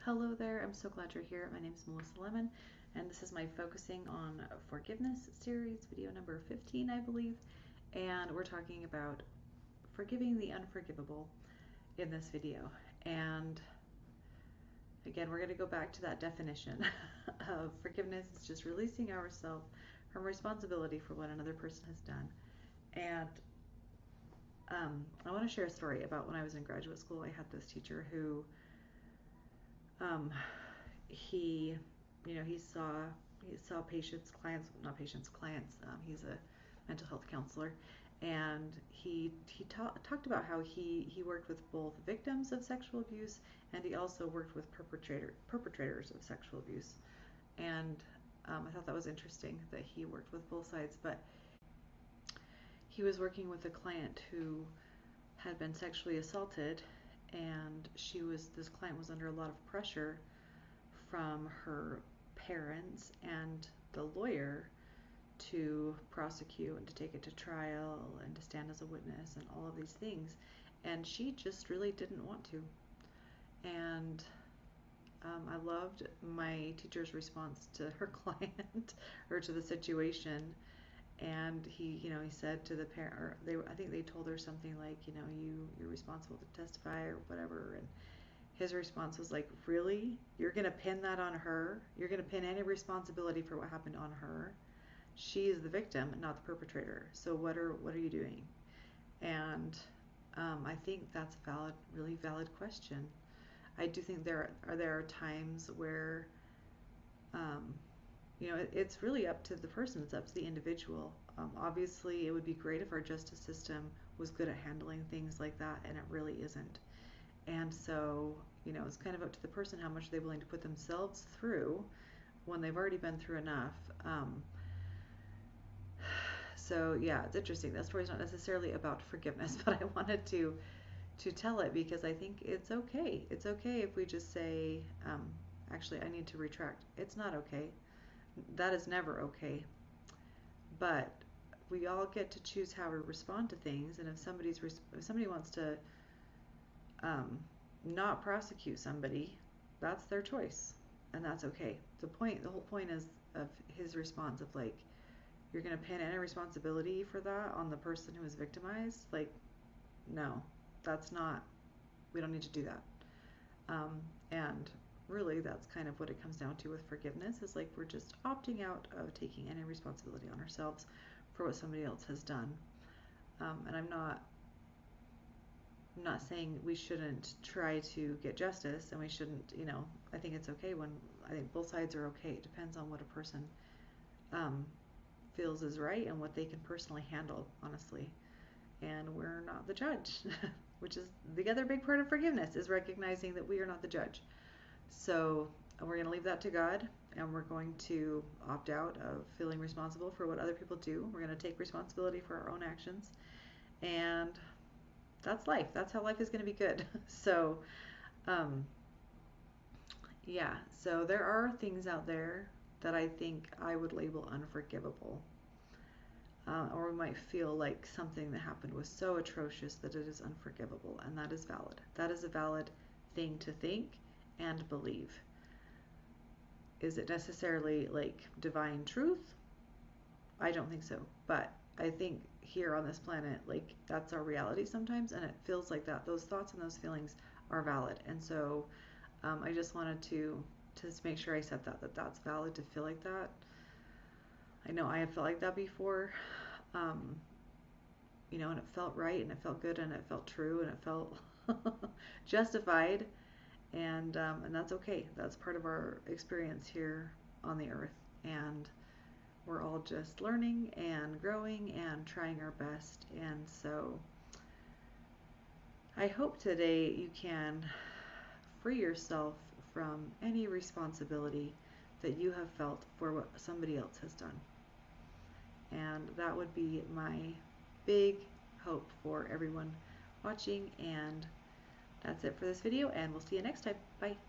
Hello there, I'm so glad you're here. My name is Melissa Lemon, and this is my Focusing on Forgiveness series, video number 15, I believe. And we're talking about forgiving the unforgivable in this video. And again, we're going to go back to that definition of forgiveness is just releasing ourselves from responsibility for what another person has done. And I want to share a story about when I was in graduate school. I had this teacher who he saw patients, clients, not patients, clients. He's a mental health counselor, and he talked about how he worked with both victims of sexual abuse, and he also worked with perpetrators of sexual abuse. And I thought that was interesting that he worked with both sides, but he was working with a client who had been sexually assaulted, and this client was under a lot of pressure from her parents and the lawyer to prosecute and to take it to trial and to stand as a witness and all of these things, and she just really didn't want to. And I loved my teacher's response to her client or to the situation. And he said to the parent, I think they told her something like, you're responsible to testify or whatever. And his response was like, really? You're going to pin that on her? You're going to pin any responsibility for what happened on her? She is the victim, not the perpetrator. So what are you doing? And I think that's a really valid question. I do think there are times where it's really up to the person. It's up to the individual. Obviously, it would be great if our justice system was good at handling things like that, and it really isn't. And so, it's kind of up to the person how much they're willing to put themselves through when they've already been through enough. So yeah, it's interesting. That story's not necessarily about forgiveness, but I wanted to tell it because I think it's okay. It's okay if we just say, actually, I need to retract. It's not okay. That is never okay. But we all get to choose how we respond to things, and if somebody wants to not prosecute somebody, that's their choice, and that's okay. The whole point is of his response of like, you're going to pin any responsibility for that on the person who was victimized. Like, no, that's not. We don't need to do that. And really, that's kind of what it comes down to with forgiveness, is like we're just opting out of taking any responsibility on ourselves for what somebody else has done. And I'm not saying we shouldn't try to get justice, and we shouldn't, I think it's okay I think both sides are okay. It depends on what a person feels is right and what they can personally handle, honestly. And we're not the judge, which is the other big part of forgiveness, is recognizing that we are not the judge. So we're going to leave that to God, and we're going to opt out of feeling responsible for what other people do. We're going to take responsibility for our own actions, and that's life. That's how life is going to be good. So yeah, so there are things out there that I think I would label unforgivable. Or we might feel like something that happened was so atrocious that it is unforgivable, and that is valid. That is a valid thing to think and believe. Is it necessarily like divine truth? I don't think so. But I think here on this planet, like, that's our reality sometimes, and it feels like that. Those thoughts and those feelings are valid. And so I just wanted to make sure I said that's valid to feel like that. I know I have felt like that before, and it felt right, and it felt good, and it felt true, and it felt justified, and that's okay. That's part of our experience here on the earth, and we're all just learning and growing and trying our best. And so I hope today you can free yourself from any responsibility that you have felt for what somebody else has done. And that would be my big hope for everyone watching. And that's it for this video, and we'll see you next time. Bye.